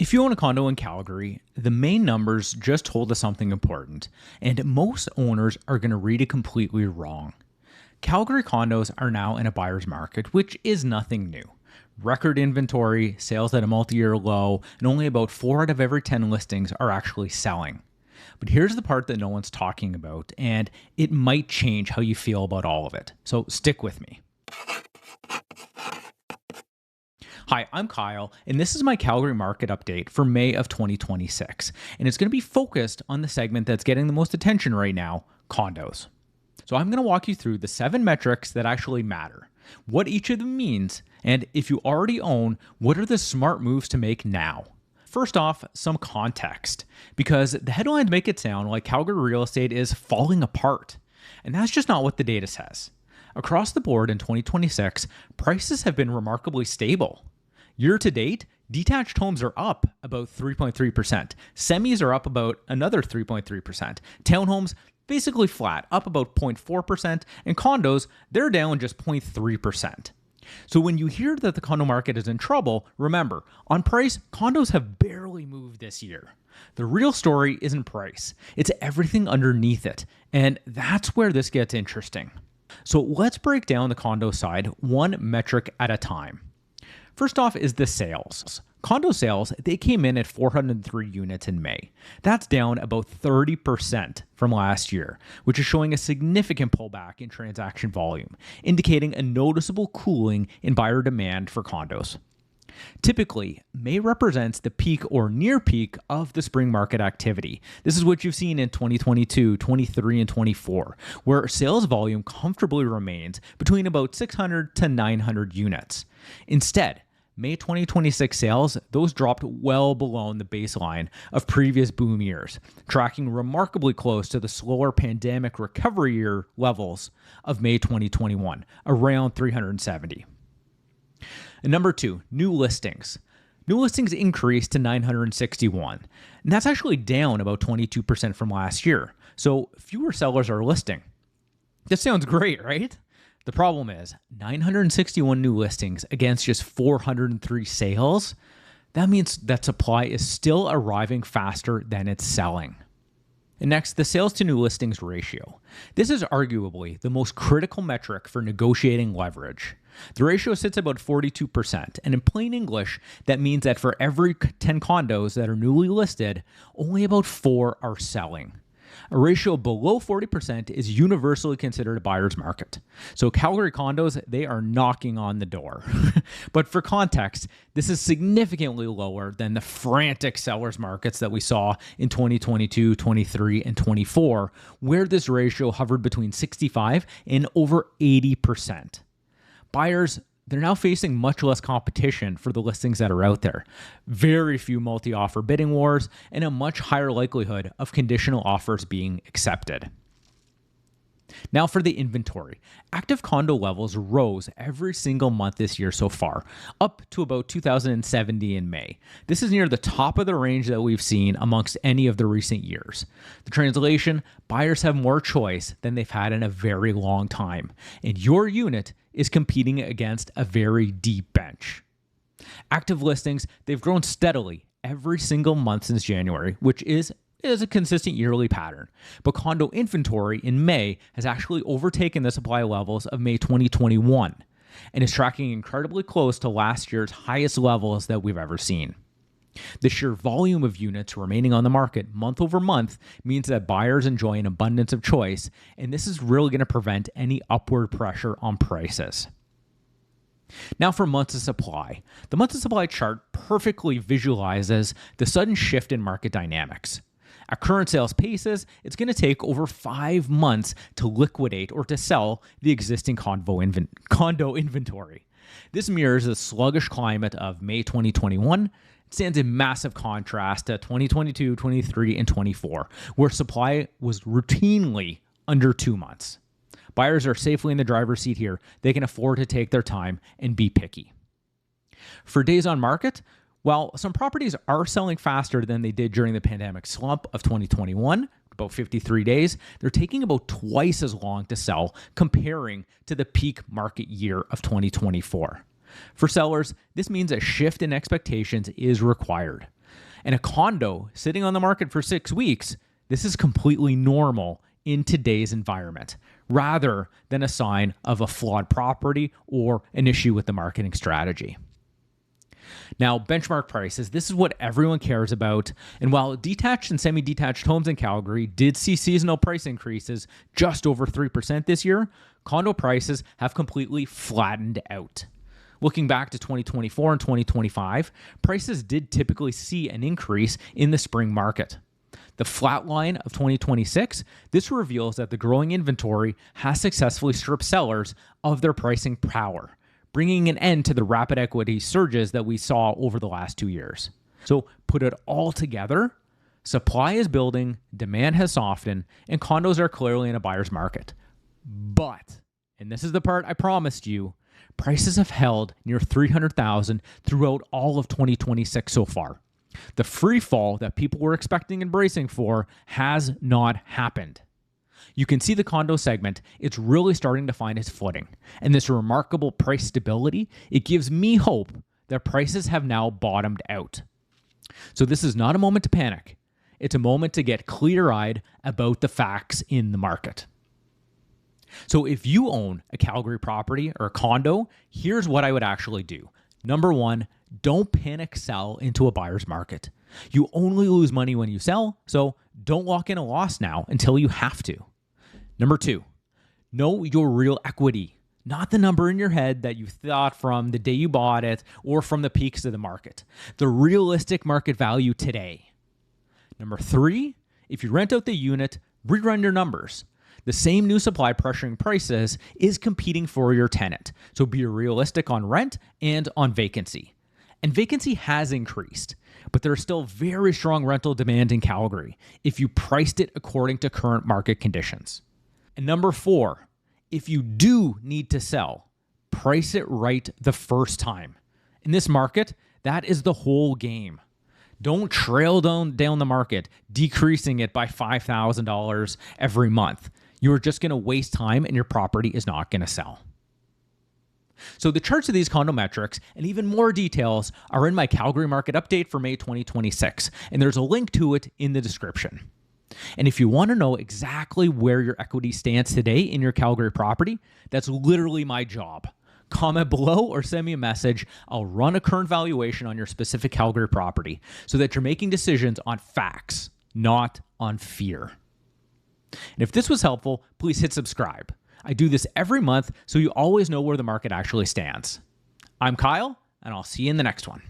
If you own a condo in Calgary, the main numbers just told us something important, and most owners are going to read it completely wrong. Calgary condos are now in a buyer's market, which is nothing new. Record inventory, sales at a multi-year low, and only about 4 out of every 10 listings are actually selling. But here's the part that no one's talking about, and it might change how you feel about all of it. So stick with me. Hi, I'm Kyle, and this is my Calgary market update for May of 2026. And it's going to be focused on the segment that's getting the most attention right now, condos. So I'm going to walk you through the 7 metrics that actually matter, what each of them means, and if you already own, what are the smart moves to make now? First off, some context, because the headlines make it sound like Calgary real estate is falling apart. And that's just not what the data says. Across the board in 2026, prices have been remarkably stable. Year to date, detached homes are up about 3.3%. Semis are up about another 3.3%. Townhomes, basically flat, up about 0.4%. And condos, they're down just 0.3%. So when you hear that the condo market is in trouble, remember, on price, condos have barely moved this year. The real story isn't price. It's everything underneath it. And that's where this gets interesting. So let's break down the condo side one metric at a time. First off is the sales. Condo sales, they came in at 403 units in May. That's down about 30% from last year, which is showing a significant pullback in transaction volume, indicating a noticeable cooling in buyer demand for condos. Typically, May represents the peak or near peak of the spring market activity. This is what you've seen in 2022, 23, and 24, where sales volume comfortably remains between about 600 to 900 units. Instead, May 2026 sales, those dropped well below the baseline of previous boom years, tracking remarkably close to the slower pandemic recovery year levels of May 2021, around 370. And number 2, new listings. New listings increased to 961, and that's actually down about 22% from last year. So fewer sellers are listing. This sounds great, right? The problem is 961 new listings against just 403 sales. That means that supply is still arriving faster than it's selling. And next, the sales to new listings ratio. This is arguably the most critical metric for negotiating leverage. The ratio sits about 42%, and in plain English, that means that for every 10 condos that are newly listed, only about 4 are selling. A ratio below 40% is universally considered a buyer's market. So Calgary condos, they are knocking on the door. But for context, this is significantly lower than the frantic sellers markets that we saw in 2022, 23, and 24, where this ratio hovered between 65 and over 80%. Buyers, they're now facing much less competition for the listings that are out there. Very few multi-offer bidding wars and a much higher likelihood of conditional offers being accepted. Now for the inventory. Active condo levels rose every single month this year so far, up to about 2,070 in May. This is near the top of the range that we've seen amongst any of the recent years. The translation, buyers have more choice than they've had in a very long time, and your unit is competing against a very deep bench. Active listings, they've grown steadily every single month since January, which is a consistent yearly pattern. But condo inventory in May has actually overtaken the supply levels of May 2021 and is tracking incredibly close to last year's highest levels that we've ever seen. The sheer volume of units remaining on the market month over month means that buyers enjoy an abundance of choice, and this is really going to prevent any upward pressure on prices. Now for months of supply. The months of supply chart perfectly visualizes the sudden shift in market dynamics. At current sales paces, it's going to take over 5 months to liquidate or to sell the existing condo inventory. This mirrors the sluggish climate of May 2021. It stands in massive contrast to 2022, 23, and 24, where supply was routinely under 2 months. Buyers are safely in the driver's seat here. They can afford to take their time and be picky. For days on market, while some properties are selling faster than they did during the pandemic slump of 2021, about 53 days, they're taking about twice as long to sell comparing to the peak market year of 2024. For sellers, this means a shift in expectations is required. And a condo sitting on the market for 6 weeks, this is completely normal in today's environment, rather than a sign of a flawed property or an issue with the marketing strategy. Now, benchmark prices, this is what everyone cares about. And while detached and semi-detached homes in Calgary did see seasonal price increases just over 3% this year, condo prices have completely flattened out. Looking back to 2024 and 2025, prices did typically see an increase in the spring market. The flat line of 2026, this reveals that the growing inventory has successfully stripped sellers of their pricing power, bringing an end to the rapid equity surges that we saw over the last 2 years. So put it all together, supply is building, demand has softened, and condos are clearly in a buyer's market. But, and this is the part I promised you, prices have held near $300,000 throughout all of 2026 so far. The free fall that people were expecting and bracing for has not happened. You can see the condo segment, it's really starting to find its footing. And this remarkable price stability, it gives me hope that prices have now bottomed out. So this is not a moment to panic. It's a moment to get clear-eyed about the facts in the market. So if you own a Calgary property or a condo, here's what I would actually do. Number one, don't panic sell into a buyer's market. You only lose money when you sell, so don't lock in a loss now until you have to. Number two, know your real equity, not the number in your head that you thought from the day you bought it or from the peaks of the market. The realistic market value today. Number three, if you rent out the unit, rerun your numbers. The same new supply pressuring prices is competing for your tenant. So be realistic on rent and on vacancy. And vacancy has increased, but there's still very strong rental demand in Calgary if you priced it according to current market conditions. And number four, if you do need to sell, price it right the first time. In this market, that is the whole game. Don't trail down the market, decreasing it by $5,000 every month. You're just going to waste time and your property is not going to sell. So the charts of these condo metrics and even more details are in my Calgary market update for May 2026, and there's a link to it in the description. And if you want to know exactly where your equity stands today in your Calgary property, that's literally my job. Comment below or send me a message. I'll run a current valuation on your specific Calgary property so that you're making decisions on facts, not on fear. And if this was helpful, please hit subscribe. I do this every month so you always know where the market actually stands. I'm Kyle, and I'll see you in the next one.